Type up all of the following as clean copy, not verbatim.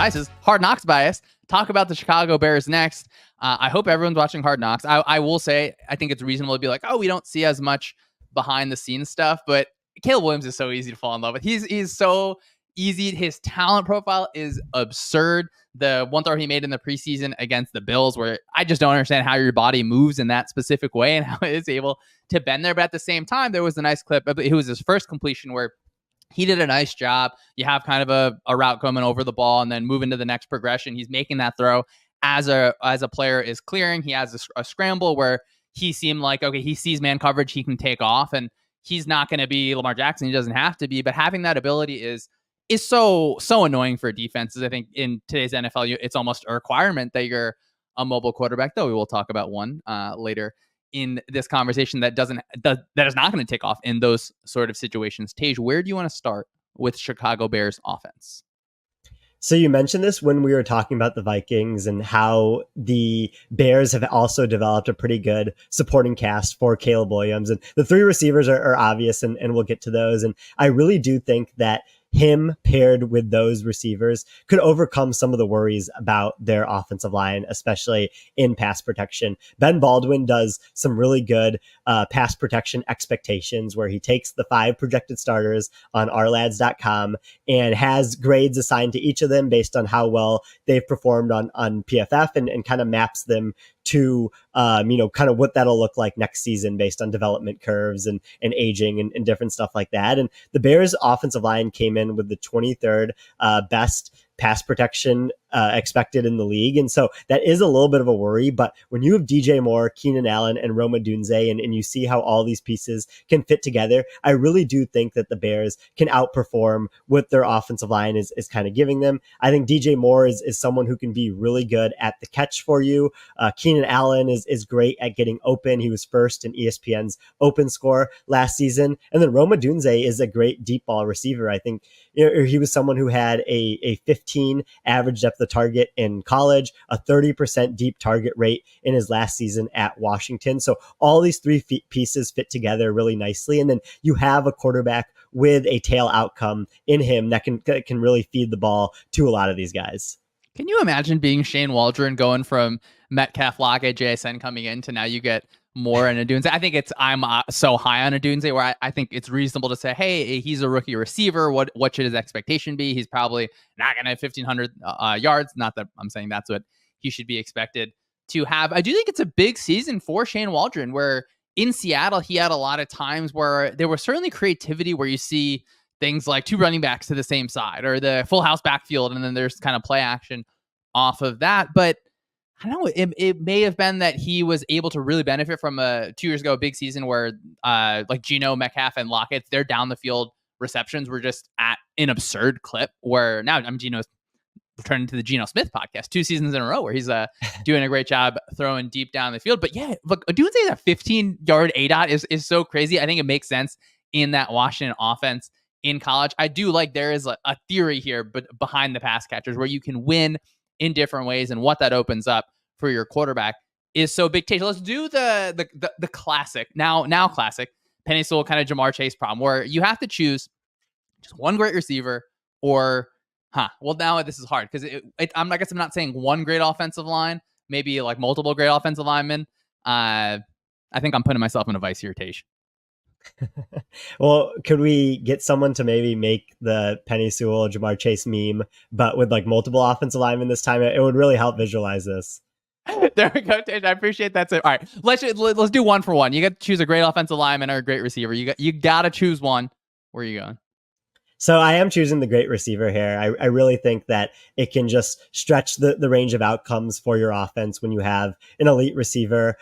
biases, Hard Knocks bias. Talk about the Chicago Bears next. I hope everyone's watching Hard Knocks. I will say, I think it's reasonable to be like, oh, we don't see as much behind the scenes stuff, but Caleb Williams is so easy to fall in love with. He's so easy. His talent profile is absurd. The one throw he made in the preseason against the Bills, where I just don't understand how your body moves in that specific way and how it is able to bend there. But at the same time, there was a nice clip. It was his first completion where he did a nice job. You have kind of a route coming over the ball and then move into the next progression. He's making that throw as a player is clearing. He has a scramble where he seemed like, okay, he sees man coverage, he can take off, and he's not going to be Lamar Jackson. He doesn't have to be, but having that ability is so annoying for defenses. I think in today's NFL, it's almost a requirement that you're a mobile quarterback, though we will talk about one later in this conversation that is not going to take off in those sort of situations. Tej, where do you want to start with Chicago Bears offense? So you mentioned this when we were talking about the Vikings and how the Bears have also developed a pretty good supporting cast for Caleb Williams. And the three receivers are obvious, and we'll get to those. And I really do think that him paired with those receivers could overcome some of the worries about their offensive line, especially in pass protection. Ben Baldwin does some really good pass protection expectations where he takes the 5 projected starters on ourlads.com and has grades assigned to each of them based on how well they've performed on PFF and kind of maps them to, kind of what that'll look like next season based on development curves and aging and different stuff like that. And the Bears offensive line came in with the 23rd best pass protection expected in the league. And so that is a little bit of a worry. But when you have DJ Moore, Keenan Allen, and Rome Odunze, and you see how all these pieces can fit together, I really do think that the Bears can outperform what their offensive line is kind of giving them. I think DJ Moore is someone who can be really good at the catch for you. Keenan Allen is great at getting open. He was first in ESPN's open score last season. And then Rome Odunze is a great deep ball receiver. I think he was someone who had a 15 average depth of target in college, a 30% deep target rate in his last season at Washington. So all these three pieces fit together really nicely. And then you have a quarterback with a tail outcome in him that can really feed the ball to a lot of these guys. Can you imagine being Shane Waldron going from Metcalf, Lockett, JSN coming in to now you get Moore and Odunze? I think I'm so high on Odunze where I think it's reasonable to say, hey, he's a rookie receiver. What should his expectation be? He's probably not going to have 1,500 yards. Not that I'm saying that's what he should be expected to have. I do think it's a big season for Shane Waldron, where in Seattle, he had a lot of times where there was certainly creativity where you see things like 2 running backs to the same side or the full house backfield, and then there's kind of play action off of that. But I don't know, it may have been that he was able to really benefit from 2 years ago, a big season where like Geno, Metcalf, and Lockett, their down the field receptions were just at an absurd clip, where now Geno's returning to the Geno Smith podcast 2 seasons in a row where he's doing a great job throwing deep down the field. But yeah, look, doing that 15-yard ADOT is so crazy. I think it makes sense in that Washington offense in college. I do like there is a theory here, but behind the pass catchers where you can win in different ways, and what that opens up for your quarterback is so big. Tej, let's do the classic now classic Penei Sewell kind of Jamar Chase problem, where you have to choose just one great receiver or well, now this is hard because I guess I'm not saying one great offensive line, maybe like multiple great offensive linemen. I think I'm putting myself in a vice here, Tej. Well, could we get someone to maybe make the Penei Sewell, Jamar Chase meme, but with like multiple offensive linemen this time? It would really help visualize this. There we go, Tej. I appreciate that. All right, let's do one for one. You got to choose a great offensive lineman or a great receiver. You got to choose one. Where are you going? So I am choosing the great receiver here. I really think that it can just stretch the range of outcomes for your offense when you have an elite receiver,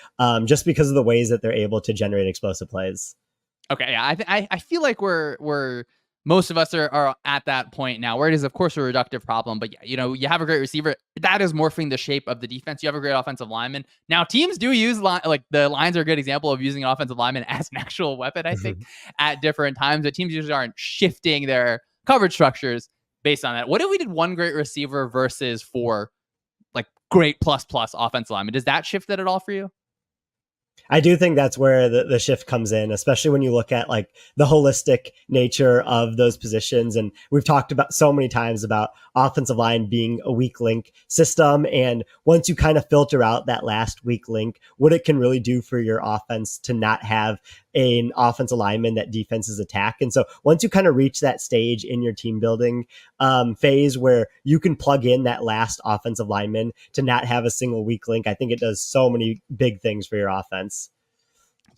just because of the ways that they're able to generate explosive plays. Okay, yeah, I feel like we're most of us are at that point now where it is, of course, a reductive problem. But yeah, you have a great receiver that is morphing the shape of the defense. You have a great offensive lineman. Now, teams do use like the Lions are a good example of using an offensive lineman as an actual weapon, I think, at different times. But teams usually aren't shifting their coverage structures based on that. What if we did one great receiver versus 4 like great plus offensive linemen? Does that shift it at all for you? I do think that's where the shift comes in, especially when you look at like the holistic nature of those positions. And we've talked about so many times about offensive line being a weak link system. And once you kind of filter out that last weak link, what it can really do for your offense to not have an offensive lineman that defenses attack. And so once you kind of reach that stage in your team building phase where you can plug in that last offensive lineman to not have a single weak link, I think it does so many big things for your offense.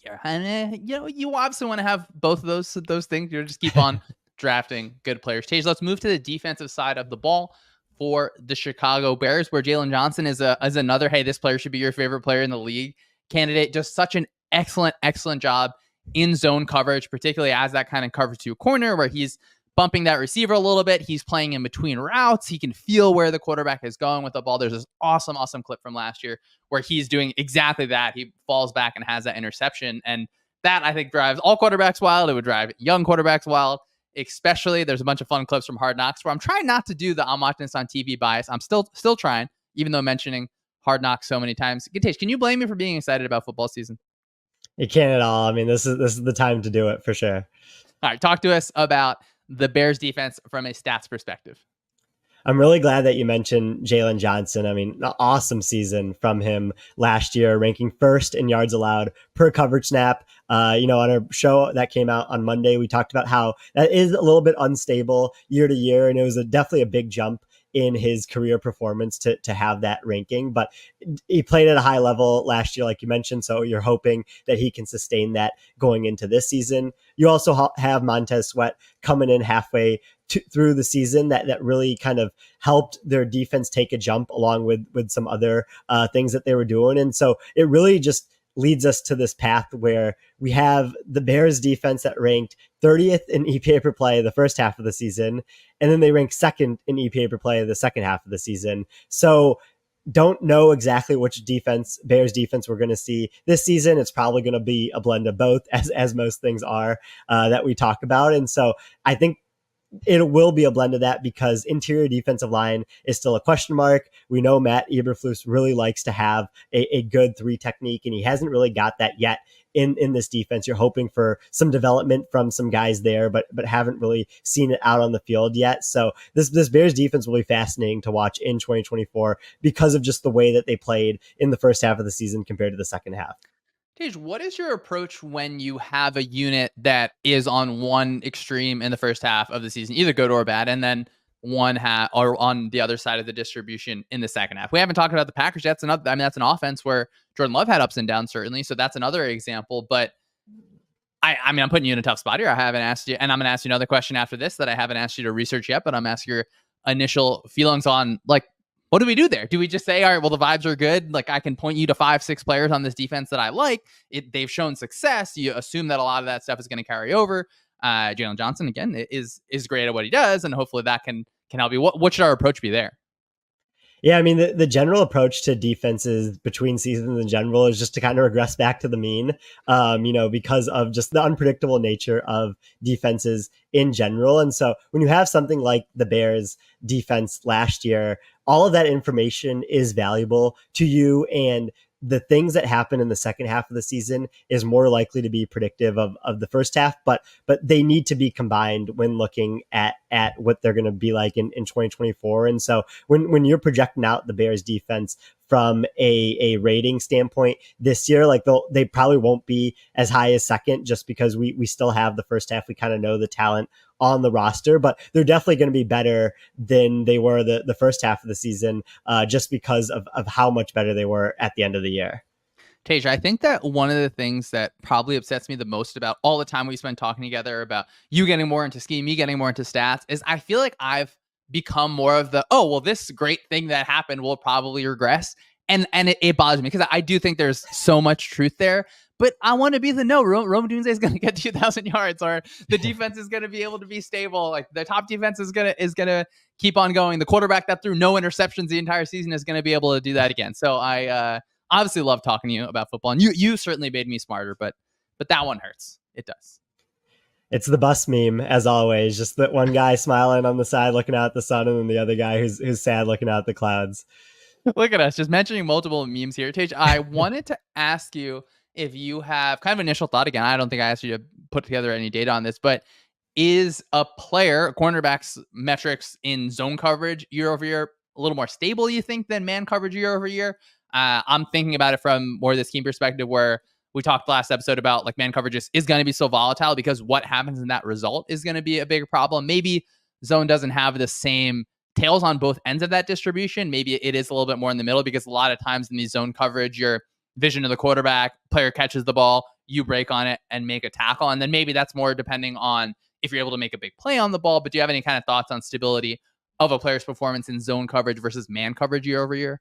Yeah, and you obviously want to have both of those things. You just keep on drafting good players. Tage, let's move to the defensive side of the ball for the Chicago Bears, where Jalen Johnson is another. Hey, this player should be your favorite player in the league candidate. Just such an excellent job in zone coverage, particularly as that kind of cover two corner where he's bumping that receiver a little bit. He's playing in between routes. He can feel where the quarterback is going with the ball. There's this awesome clip from last year where he's doing exactly that. He falls back and has that interception. And that, I think, drives all quarterbacks wild. It would drive young quarterbacks wild, especially. There's a bunch of fun clips from Hard Knocks where I'm trying not to do the I'm watching this on TV bias. I'm still trying, even though mentioning Hard Knocks so many times. Gitesh, can you blame me for being excited about football season? You can't at all. I mean, this is the time to do it for sure. All right, talk to us about the Bears defense from a stats perspective. I'm really glad that you mentioned Jalen Johnson. I mean, an awesome season from him last year, ranking first in yards allowed per coverage snap. On our show that came out on Monday, we talked about how that is a little bit unstable year to year, and it was definitely a big jump in his career performance to have that ranking. But he played at a high level last year, like you mentioned, so you're hoping that he can sustain that going into this season. You also have Montez Sweat coming in halfway through the season that really kind of helped their defense take a jump along with some other things that they were doing. And so it really just leads us to this path where we have the Bears defense that ranked 30th in EPA per play the first half of the season, and then they ranked second in EPA per play the second half of the season. So don't know exactly which Bears defense we're going to see this season. It's probably going to be a blend of both, as most things are that we talk about. And so I think it will be a blend of that because interior defensive line is still a question mark. We know Matt Eberflus really likes to have a good three technique, and he hasn't really got that yet in this defense. You're hoping for some development from some guys there, but haven't really seen it out on the field yet. So this Bears defense will be fascinating to watch in 2024 because of just the way that they played in the first half of the season compared to the second half. Tej, what is your approach when you have a unit that is on one extreme in the first half of the season, either good or bad, and then one half or on the other side of the distribution in the second half? We haven't talked about the Packers yet. That's an offense where Jordan Love had ups and downs, certainly. So that's another example. But I'm putting you in a tough spot here. I haven't asked you, and I'm going to ask you another question after this that I haven't asked you to research yet, but I'm asking your initial feelings on, like, what do we do there? Do we just say, all right, well, the vibes are good. Like, I can point you to 5-6 players on this defense that I like. They've shown success. You assume that a lot of that stuff is going to carry over. Jalen Johnson, again, is great at what he does, and hopefully that can help you. What should our approach be there? Yeah, I mean, the general approach to defenses between seasons in general is just to kind of regress back to the mean, because of just the unpredictable nature of defenses in general. And so when you have something like the Bears defense last year, all of that information is valuable to you, and the things that happen in the second half of the season is more likely to be predictive of the first half, but they need to be combined when looking at what they're going to be like in 2024. And so when you're projecting out the Bears defense from a rating standpoint this year, like they probably won't be as high as second just because we still have the first half. We kind of know the talent on the roster, but they're definitely going to be better than they were the first half of the season, just because of how much better they were at the end of the year. Tej, I think that one of the things that probably upsets me the most about all the time we spend talking together about you getting more into scheme, me getting more into stats, is I feel like I've become more of the, oh, well, this great thing that happened will probably regress. And it bothers me because I do think there's so much truth there. But I want to be the no. Rome Dunze is going to get 2,000 yards, or the defense is going to be able to be stable. Like, the top defense is gonna keep on going. The quarterback that threw no interceptions the entire season is going to be able to do that again. So I obviously love talking to you about football, and you certainly made me smarter. But that one hurts. It does. It's the bus meme, as always. Just that one guy smiling on the side, looking out at the sun, and then the other guy who's sad, looking out at the clouds. Look at us, just mentioning multiple memes here. Tej, I wanted to ask you if you have kind of initial thought again, I don't think I asked you to put together any data on this, but is a cornerback's metrics in zone coverage year over year a little more stable, you think, than man coverage year over year? I'm thinking about it from more of the scheme perspective, where we talked last episode about like man coverage is going to be so volatile because what happens in that result is going to be a bigger problem. Maybe zone doesn't have the same tails on both ends of that distribution. Maybe it is a little bit more in the middle, because a lot of times in these zone coverage, your vision of the quarterback, player catches the ball, you break on it and make a tackle. And then maybe that's more depending on if you're able to make a big play on the ball. But do you have any kind of thoughts on stability of a player's performance in zone coverage versus man coverage year over year?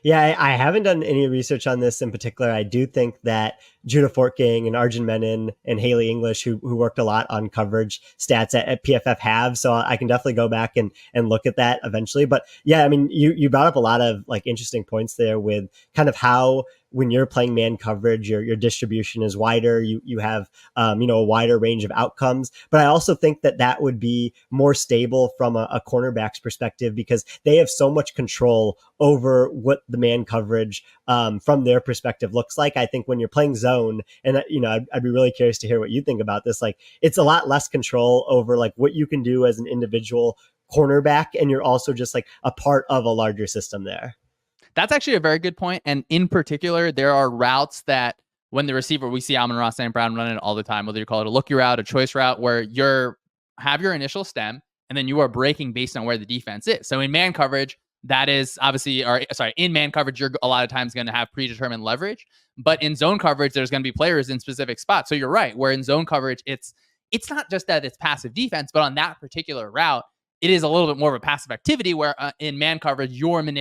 Yeah, I haven't done any research on this in particular. I do think that Judah Fortgang and Arjun Menon and Haley English, who worked a lot on coverage stats at PFF, have. So I can definitely go back and look at that eventually. But yeah, I mean, you brought up a lot of like interesting points there with kind of how when you're playing man coverage, your distribution is wider. You have a wider range of outcomes. But I also think that would be more stable from a cornerback's perspective, because they have so much control over what the man coverage from their perspective looks like. I think when you're playing zone, and I'd be really curious to hear what you think about this. Like, it's a lot less control over like what you can do as an individual cornerback, and you're also just like a part of a larger system there. That's actually a very good point. And in particular, there are routes that when the receiver, we see Amon-Ra St. Brown run it all the time, whether you call it a looky route, a choice route, where have your initial stem and then you are breaking based on where the defense is. So in man coverage, that is obviously, in man coverage, you're a lot of times going to have predetermined leverage. But in zone coverage, there's going to be players in specific spots. So you're right, where in zone coverage, it's not just that it's passive defense, but on that particular route, it is a little bit more of a passive activity, where in man coverage, you're manipulating